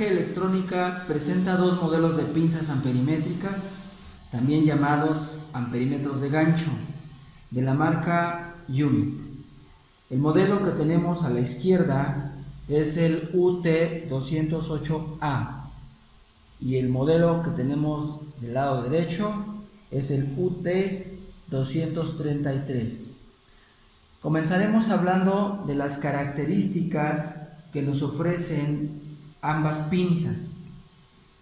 caja electrónica presenta dos modelos de pinzas amperimétricas, también llamados amperímetros de gancho, de la marca Unit. El modelo que tenemos a la izquierda es el UT208A y el modelo que tenemos del lado derecho es el UT233. Comenzaremos hablando de las características que nos ofrecen ambas pinzas.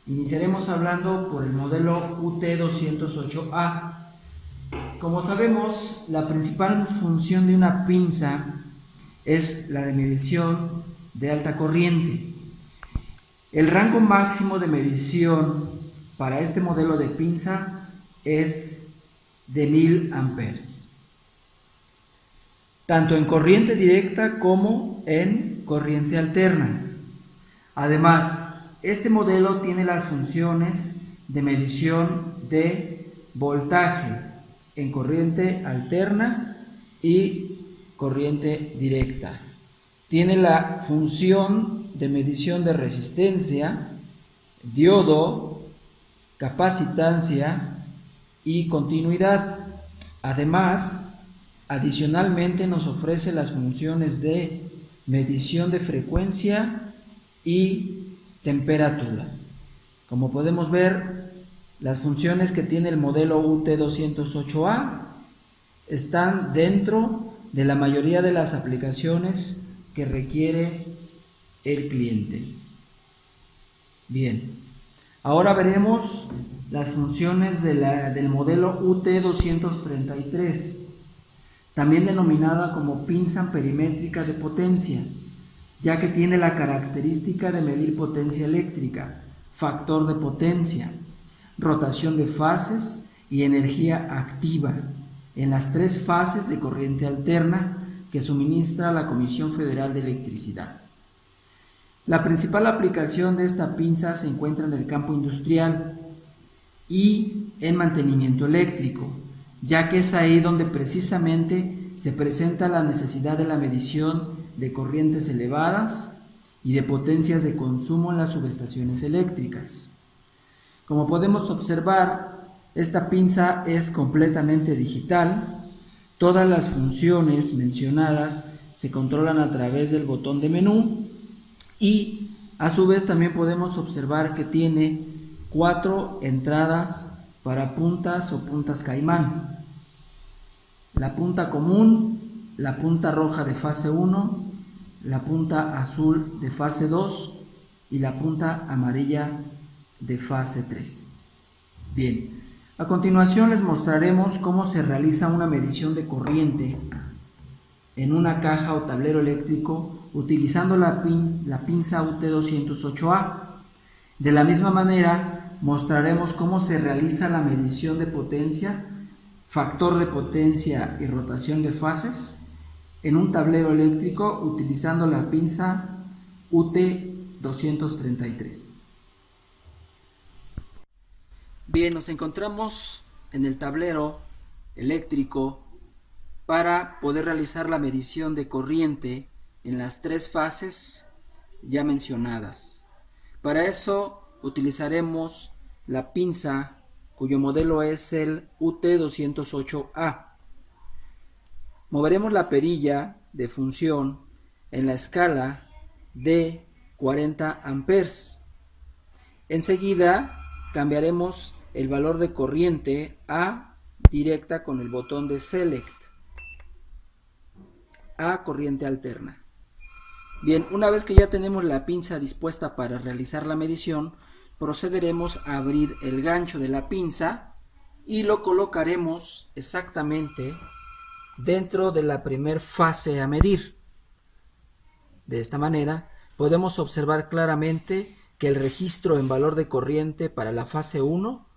Iniciaremos hablando por el modelo UT208A. Como sabemos, la principal función de una pinza es la de medición de alta corriente. El rango máximo de medición para este modelo de pinza es de 1000 amperes, tanto en corriente directa como en corriente alterna. Además, este modelo tiene las funciones de medición de voltaje en corriente alterna y corriente directa. Tiene la función de medición de resistencia, diodo, capacitancia y continuidad. Además, adicionalmente nos ofrece las funciones de medición de frecuencia y temperatura. Como podemos ver, las funciones que tiene el modelo UT208A están dentro de la mayoría de las aplicaciones que requiere el cliente. Bien, ahora veremos las funciones del modelo UT233, también denominada como pinza amperimétrica de potencia, ya que tiene la característica de medir potencia eléctrica, factor de potencia, rotación de fases y energía activa en las tres fases de corriente alterna que suministra la Comisión Federal de Electricidad. La principal aplicación de esta pinza se encuentra en el campo industrial y en mantenimiento eléctrico, ya que es ahí donde precisamente se presenta la necesidad de la medición de corrientes elevadas y de potencias de consumo en las subestaciones eléctricas. Como podemos observar, esta pinza es completamente digital. Todas las funciones mencionadas se controlan a través del botón de menú y a su vez también podemos observar que tiene 4 entradas para puntas o puntas caimán: la punta común, la punta roja de fase 1, la punta azul de fase 2 y la punta amarilla de fase 3. Bien, a continuación les mostraremos cómo se realiza una medición de corriente en una caja o tablero eléctrico utilizando la pinza UT208A. De la misma manera, mostraremos cómo se realiza la medición de potencia, factor de potencia y rotación de fases en un tablero eléctrico utilizando la pinza UT233. Bien, nos encontramos en el tablero eléctrico para poder realizar la medición de corriente en las tres fases ya mencionadas. Para eso utilizaremos la pinza cuyo modelo es el UT208A. Moveremos la perilla de función en la escala de 40 amperes. Enseguida cambiaremos el valor de corriente a directa con el botón de Select a corriente alterna. Bien, una vez que ya tenemos la pinza dispuesta para realizar la medición, procederemos a abrir el gancho de la pinza y lo colocaremos exactamente dentro de la primer fase a medir. De esta manera podemos observar claramente que el registro en valor de corriente para la fase 1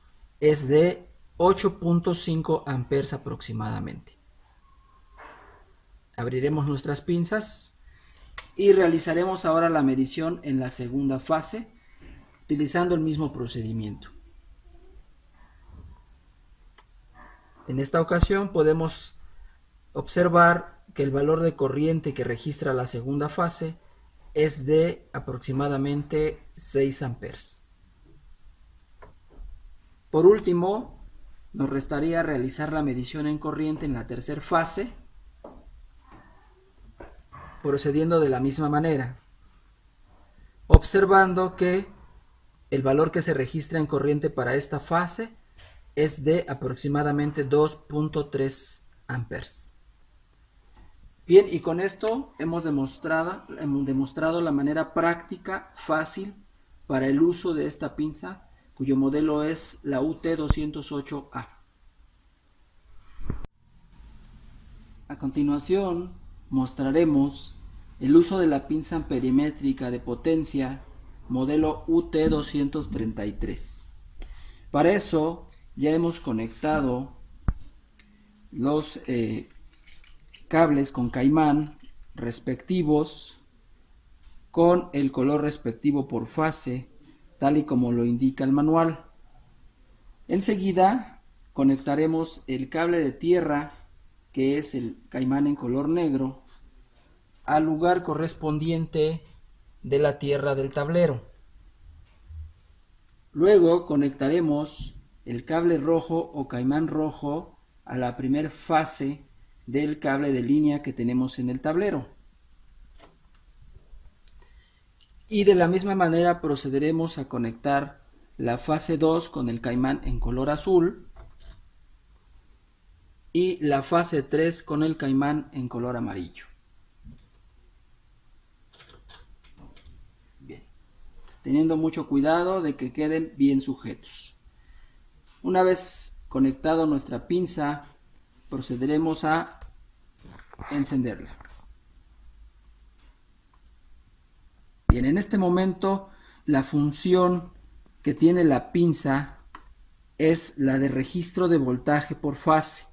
es de 8.5 amperes aproximadamente. Abriremos nuestras pinzas y realizaremos ahora la medición en la segunda fase utilizando el mismo procedimiento. En esta ocasión podemos observar que el valor de corriente que registra la segunda fase es de aproximadamente 6 amperes. Por último, nos restaría realizar la medición en corriente en la tercera fase, procediendo de la misma manera, observando que el valor que se registra en corriente para esta fase es de aproximadamente 2.3 amperes. Bien, y con esto hemos demostrado la manera práctica, fácil, para el uso de esta pinza, cuyo modelo es la UT208A. A continuación, mostraremos el uso de la pinza amperimétrica de potencia modelo UT233. Para eso ya hemos conectado los cables con caimán respectivos con el color respectivo por fase, tal y como lo indica el manual. Enseguida conectaremos el cable de tierra, que es el caimán en color negro, al lugar correspondiente de la tierra del tablero. Luego conectaremos el cable rojo o caimán rojo a la primera fase del cable de línea que tenemos en el tablero. Y de la misma manera procederemos a conectar la fase 2 con el caimán en color azul y la fase 3 con el caimán en color amarillo. Bien, teniendo mucho cuidado de que queden bien sujetos. Una vez conectado nuestra pinza, procederemos a encenderla. Bien, en este momento la función que tiene la pinza es la de registro de voltaje por fase.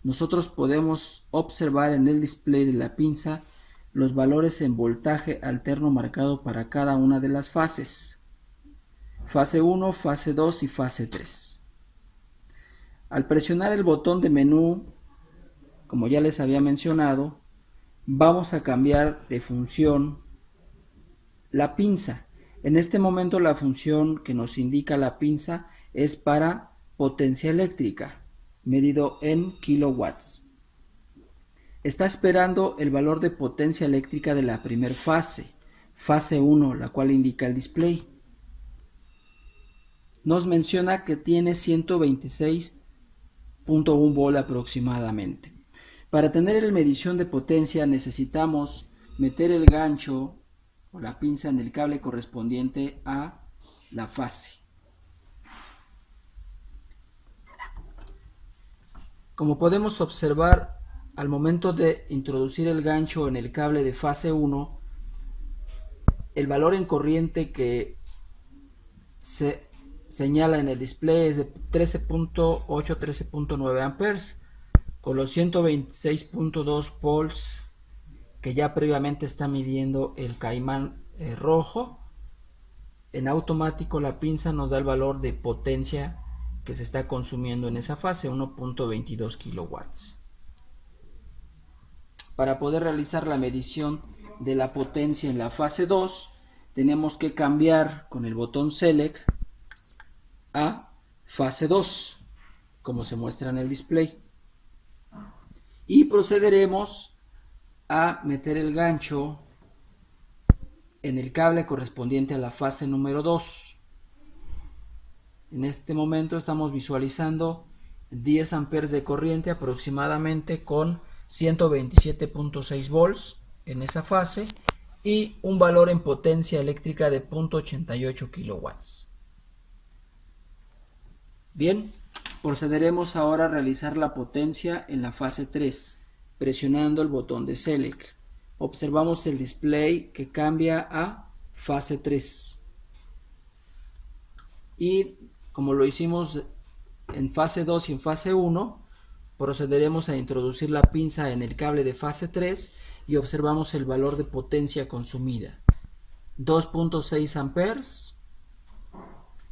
Nosotros podemos observar en el display de la pinza los valores en voltaje alterno marcado para cada una de las fases. Fase 1, fase 2 y fase 3. Al presionar el botón de menú, como ya les había mencionado, vamos a cambiar de función la pinza. En este momento la función que nos indica la pinza es para potencia eléctrica, medido en kilowatts. Está esperando el valor de potencia eléctrica de la primera fase, fase 1, la cual indica el display. Nos menciona que tiene 126.1 volt aproximadamente. Para tener la medición de potencia necesitamos meter el gancho o la pinza en el cable correspondiente a la fase. Como podemos observar, al momento de introducir el gancho en el cable de fase 1, el valor en corriente que se señala en el display es de 13.8, 13.9 amperes, con los 126.2 volts que ya previamente está midiendo el caimán rojo. En automático la pinza nos da el valor de potencia que se está consumiendo en esa fase, 1.22 kilowatts. Para poder realizar la medición de la potencia en la fase 2, tenemos que cambiar con el botón Select a fase 2, como se muestra en el display. Y procederemos a meter el gancho en el cable correspondiente a la fase número 2. En este momento estamos visualizando 10 amperes de corriente aproximadamente con 127.6 volts en esa fase y un valor en potencia eléctrica de 0.88 kilowatts. Bien, procederemos ahora a realizar la potencia en la fase 3, presionando el botón de Select. Observamos el display que cambia a fase 3. Y como lo hicimos en fase 2 y en fase 1, procederemos a introducir la pinza en el cable de fase 3 y observamos el valor de potencia consumida. 2.6 amperes,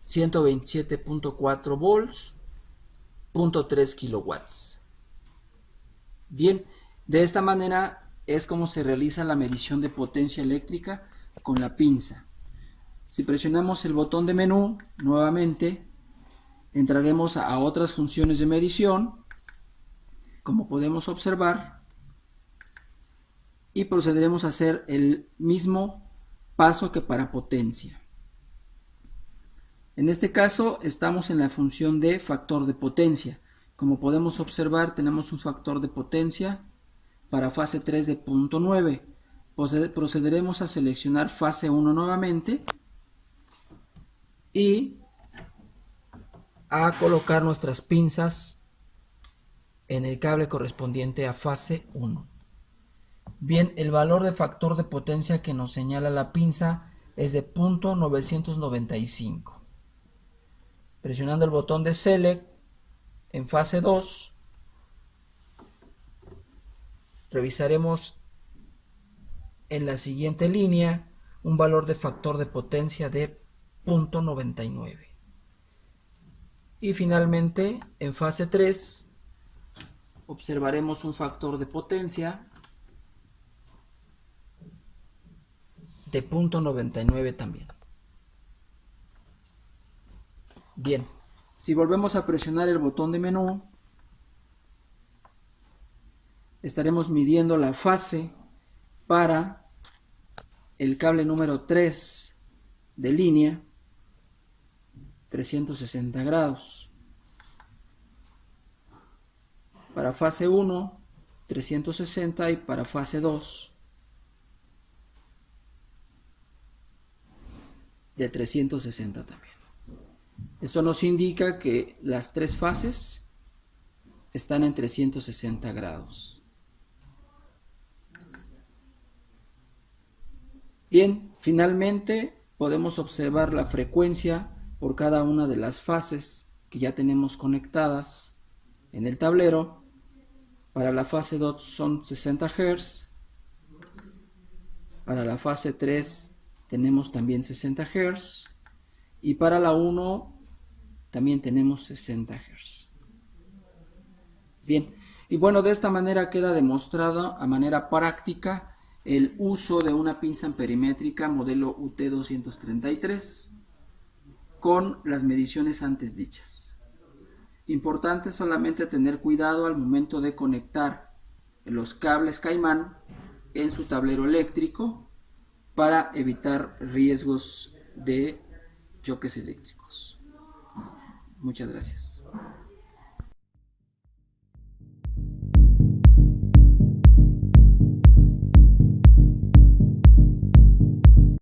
127.4 volts, 0.3 kilowatts. Bien, de esta manera es como se realiza la medición de potencia eléctrica con la pinza. Si presionamos el botón de menú, nuevamente entraremos a otras funciones de medición, como podemos observar, y procederemos a hacer el mismo paso que para potencia. En este caso estamos en la función de factor de potencia. Como podemos observar, tenemos un factor de potencia para fase 3 de 0.9. Procederemos a seleccionar fase 1 nuevamente y a colocar nuestras pinzas en el cable correspondiente a fase 1. Bien, el valor de factor de potencia que nos señala la pinza es de 0.995. Presionando el botón de Select en fase 2, revisaremos en la siguiente línea un valor de factor de potencia de 0.99. Y finalmente, en fase 3, observaremos un factor de potencia de 0.99 también. Bien, si volvemos a presionar el botón de menú, estaremos midiendo la fase para el cable número 3 de línea, 360 grados. Para fase 1, 360, y para fase 2, de 360 también. Esto nos indica que las tres fases están en 360 grados. Bien, finalmente podemos observar la frecuencia por cada una de las fases que ya tenemos conectadas en el tablero. Para la fase 2 son 60 Hz. Para la fase 3 tenemos también 60 Hz. Y para la 1 también tenemos 60 Hz. Bien, y bueno, de esta manera queda demostrado a manera práctica el uso de una pinza amperimétrica modelo UT233 con las mediciones antes dichas. Importante solamente tener cuidado al momento de conectar los cables Caimán en su tablero eléctrico para evitar riesgos de choques eléctricos. Muchas gracias.